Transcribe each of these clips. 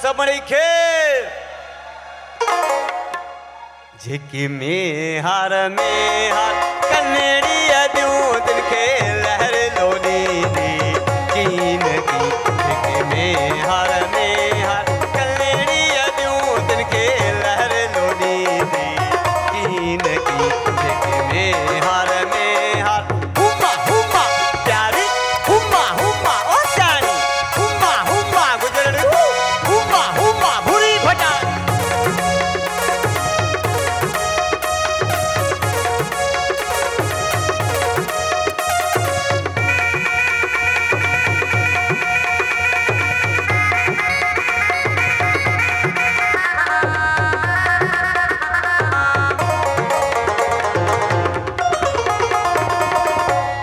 सबड़ी खेर झिकी में हार कन्नेड़ी अद्यूं दिन के लहर लोनी दी कीन की झिकी में हार कन्नेड़ी अद्यूं दिन के लहर लोनी दी कीन की झिकी में हार हुम्मा हुम्मा प्यारी हुम्मा हुम्मा ओ जानी हुम्मा हुम्मा गुजरड़ी हुम्मा हुम्मा भूरी फटा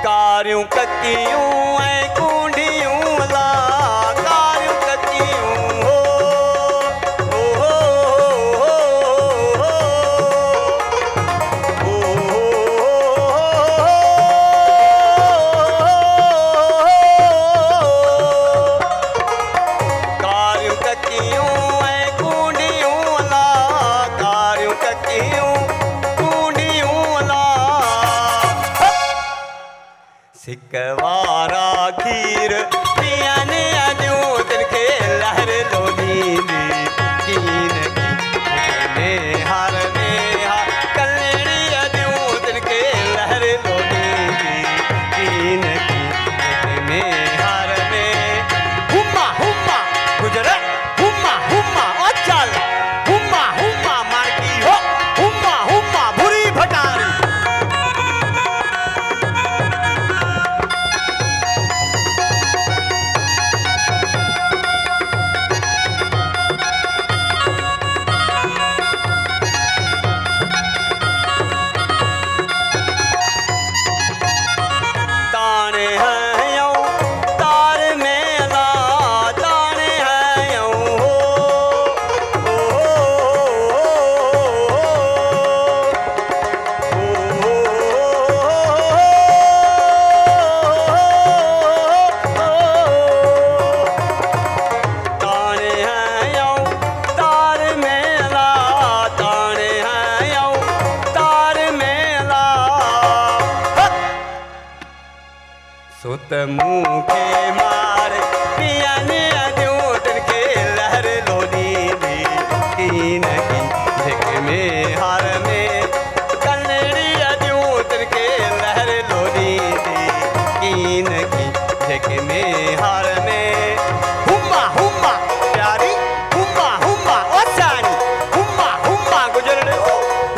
कारियूं ककियूं ऐं कूंडियूं ला कारियूं ककियूं हो कारियूं ककियूं ऐं कूंडियूं ला कारियूं ककियूं सिकवारा खीर पियाने अद्यूं दिन के लहर लोनी दी कीन की में हार कन्नेड़ी अद्यूं दिन के लहर लोनी दी कीन की में हार हुम्मा हुम्मा गुजर हुम्मा हुम्मा ओ चल हुम्मा हुम्मा मारकी हो हुम्मा हुम्मा भूरी भटारी सुत मुँह के मार पियाने अद्यूं दिन के लहर लोनी दी कीन की झिक में हार कन्नेड़ी अद्यूं दिन के लहर लोनी दी कीन की झिक में हार हुम्मा हुम्मा प्यारी हुम्मा हुम्मा ओ जानी हुम्मा हुम्मा गुजरड़ी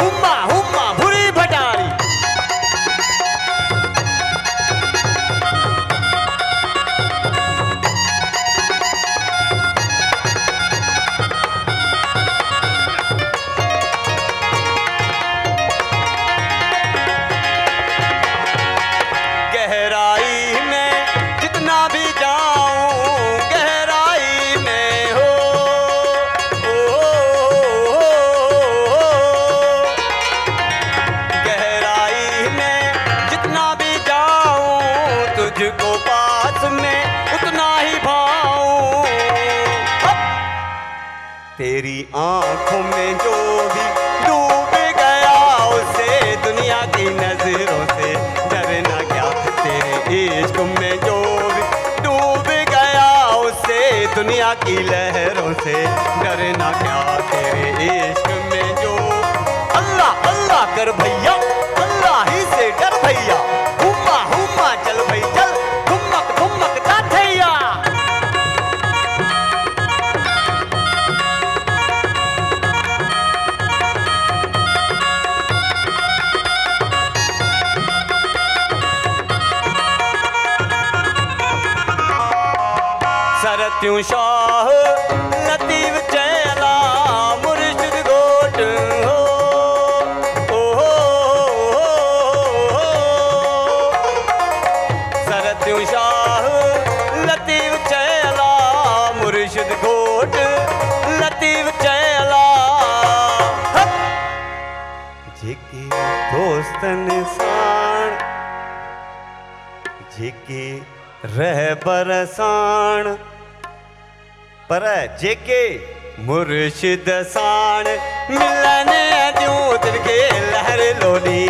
हुम्मा हुम्मा भूरी भटारी गहराई में जितना भी जाऊं गहराई में हो गहराई में जितना भी जाऊं तुझको पास में उतना ही भाऊं तेरी आंखों में जो भी डूब गया उसे दुनिया की नजरों से डरना क्या तेरे इश्क में जो भी डूब गया उसे दुनिया की लहरों से डरना क्या तेरे इश्क में जो अल्लाह अल्लाह कर भैया अल्लाह ही से डर भैया हुम्मा हुम्मा चल भाई चल धुमक धुमक ताथैया सरत्यूं शाह लतीफ चैला मुर्शिद गोट हो सरत्यूं शाह लतीफ चैला मुर्शिद गोट लतीफ चैला जेके दोस्तन साण जेके रहबर साण पर जेके मुर्शिद साण मिलन दियूं तिनके लहर लोनी